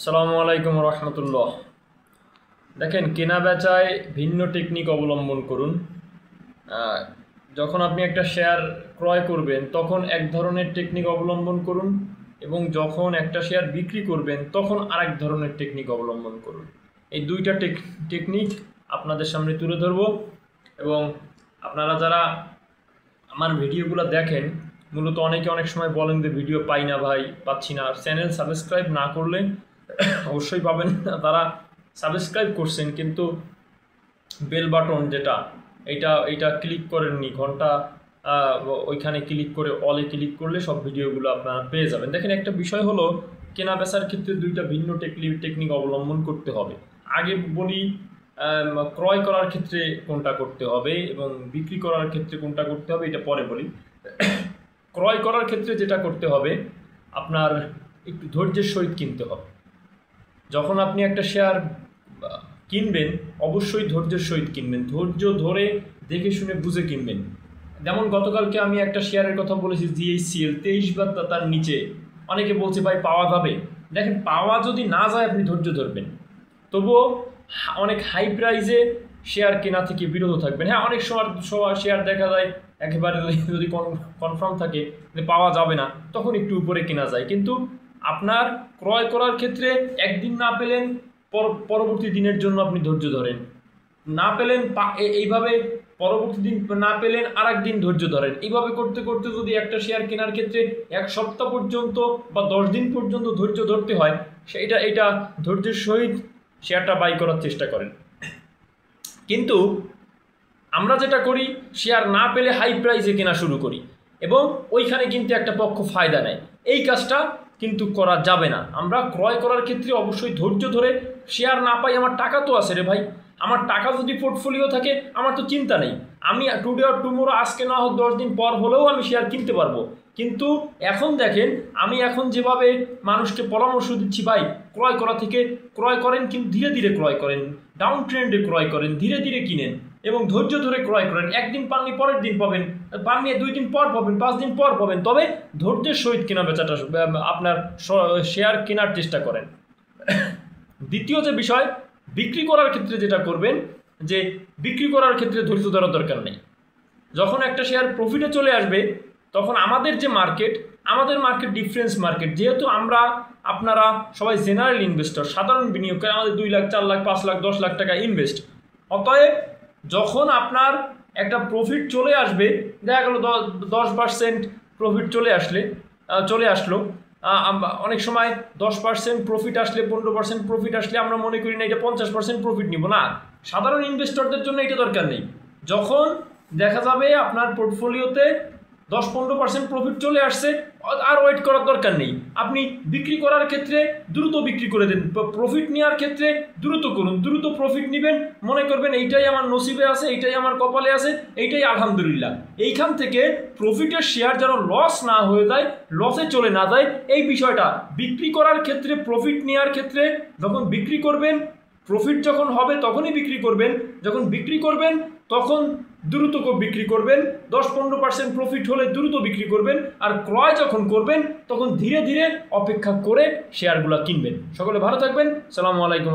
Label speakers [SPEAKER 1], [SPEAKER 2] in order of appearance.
[SPEAKER 1] আসসালামু আলাইকুম রহমতুল্লাহ। দেখেন, কেনা বেচায় ভিন্ন টেকনিক অবলম্বন করুন। যখন আপনি একটা শেয়ার ক্রয় করবেন তখন এক ধরনের টেকনিক অবলম্বন করুন, এবং যখন একটা শেয়ার বিক্রি করবেন তখন আরেক ধরনের টেকনিক অবলম্বন করুন। এই দুইটা টেকনিক আপনাদের সামনে তুলে ধরব। এবং আপনারা যারা আমার ভিডিওগুলো দেখেন, মূলত অনেকে অনেক সময় বলেন যে ভিডিও পাই না ভাই, পাচ্ছি না। আর চ্যানেল সাবস্ক্রাইব না করলে অবশ্যই পাবেন না। তারা সাবস্ক্রাইব করছেন কিন্তু বেল বাটন যেটা এইটা ক্লিক করেননি, ঘন্টা ওইখানে ক্লিক করে অলে ক্লিক করলে সব ভিডিওগুলো আপনারা পেয়ে যাবেন। দেখেন, একটা বিষয় হলো কেনা বেচার ক্ষেত্রে দুইটা ভিন্ন টেকনিক অবলম্বন করতে হবে। আগে বলি ক্রয় করার ক্ষেত্রে কোনটা করতে হবে এবং বিক্রি করার ক্ষেত্রে কোনটা করতে হবে, এটা পরে বলি। ক্রয় করার ক্ষেত্রে যেটা করতে হবে, আপনার একটু ধৈর্যের সহিত কিনতে হবে। যখন আপনি একটা শেয়ার কিনবেন অবশ্যই ধৈর্যের সহিত কিনবেন, ধৈর্য ধরে দেখে শুনে বুঝে কিনবেন। যেমন গতকালকে আমি একটা শেয়ারের কথা বলেছি, জিএইচসিএল 23 বা তার নিচে। অনেকে বলছে ভাই পাওয়া যাবে। দেখেন, পাওয়া যদি না যায় আপনি ধৈর্য ধরবেন, তবুও অনেক হাই প্রাইসে শেয়ার কেনা থেকে বিরত থাকবেন। হ্যাঁ, অনেক সময় শেয়ার দেখা যায় একেবারে যদি কনফার্ম থাকে যে পাওয়া যাবে না, তখন একটু উপরে কেনা যায়। কিন্তু আপনার ক্রয় করার ক্ষেত্রে একদিন না পেলেন পরবর্তী দিনের জন্য আপনি ধৈর্য ধরেন, না পেলেন এইভাবে পরবর্তী দিন না পেলেন আর একদিন ধৈর্য ধরেন। এইভাবে করতে করতে যদি একটা শেয়ার কেনার ক্ষেত্রে 1 সপ্তাহ পর্যন্ত বা 10 দিন পর্যন্ত ধৈর্য ধরতে হয়, এটা ধৈর্যের সহিত শেয়ারটা বাই করার চেষ্টা করেন। কিন্তু আমরা যেটা করি, শেয়ার না পেলে হাই প্রাইসে কেনা শুরু করি এবং ওইখানে কিন্তু একটা পক্ষ ফায়দা নেয়। এই কাজটা কিন্তু করা যাবে না। আমরা ক্রয় করার ক্ষেত্রে অবশ্যই ধৈর্য ধরে, শেয়ার না পাই, আমার টাকা তো আছে রে ভাই, আমার টাকা যদি পোর্টফোলিও থাকে আমার তো চিন্তা নেই। আমি টুডে অর টুমোরো, আজকে না হোক 10 দিন পর হলেও আমি শেয়ার কিনতে পারবো। কিন্তু এখন দেখেন, আমি এখন যেভাবে মানুষকে পরামর্শ দিচ্ছি, ভাই ক্রয় করা থেকে ক্রয় করেন, কিন্তু ধীরে ধীরে ক্রয় করেন, ডাউন ট্রেন্ডে ক্রয় করেন, ধীরে ধীরে কিনেন এবং ধৈর্য ধরে ক্রয় করেন। একদিন পাননি পরের দিন পাবেন, পাননি 2 দিন পর পাবেন, 5 দিন পর পাবেন। তবে ধৈর্যের সহিত কেনা বেচাটা আপনার শেয়ার কেনার চেষ্টা করেন। দ্বিতীয় যে বিষয়, বিক্রি করার ক্ষেত্রে যেটা করবেন, যে বিক্রি করার ক্ষেত্রে ধৈর্য ধরার দরকার নেই। যখন একটা শেয়ার প্রফিটে চলে আসবে তখন আমাদের মার্কেট ডিফারেন্স মার্কেট, যেহেতু আপনারা সবাই জেনারেল ইনভেস্টর, সাধারণ বিনিয়োগকারী, আমাদের 2 লাখ 4 লাখ 5 লাখ 10 লাখ টাকা ইনভেস্ট। অতএব যখন আপনার একটা প্রফিট চলে আসবে, দেখা গেল 10% প্রফিট চলে আসলো, অনেক সময় 10% প্রফিট আসলে, 15% প্রফিট আসলে আমরা মনে করি না এটা 50% প্রফিট নিব না। সাধারণ ইনভেস্টরদের জন্য এটা দরকার নেই। যখন দেখা যাবে আপনার পোর্টফোলিওতে 10-15% প্রফিট চলে আসছে, আর ওয়েট করার দরকার নেই। আপনি বিক্রি করার ক্ষেত্রে দ্রুত বিক্রি করে দেন, প্রফিট নেওয়ার ক্ষেত্রে দ্রুত করুন। দ্রুত প্রফিট নেবেন, মনে করবেন এইটাই আমার নসিবে আছে, এইটাই আমার কপালে আছে, এইটাই আলহামদুলিল্লাহ। এইখান থেকে প্রফিটের শেয়ার যেন লস না হয়ে যায়, লসে চলে না যায়, এই বিষয়টা বিক্রি করার ক্ষেত্রে, প্রফিট নেওয়ার ক্ষেত্রে যখন বিক্রি করবেন, প্রফিট যখন হবে তখনই বিক্রি করবেন। যখন বিক্রি করবেন তখন দ্রুত বিক্রি করবেন, 10-15% প্রফিট হলে দ্রুত বিক্রি করবেন। আর ক্রয় যখন করবেন তখন ধীরে ধীরে অপেক্ষা করে শেয়ারগুলো কিনবেন। সকলে ভালো থাকবেন। আসসালামু আলাইকুম।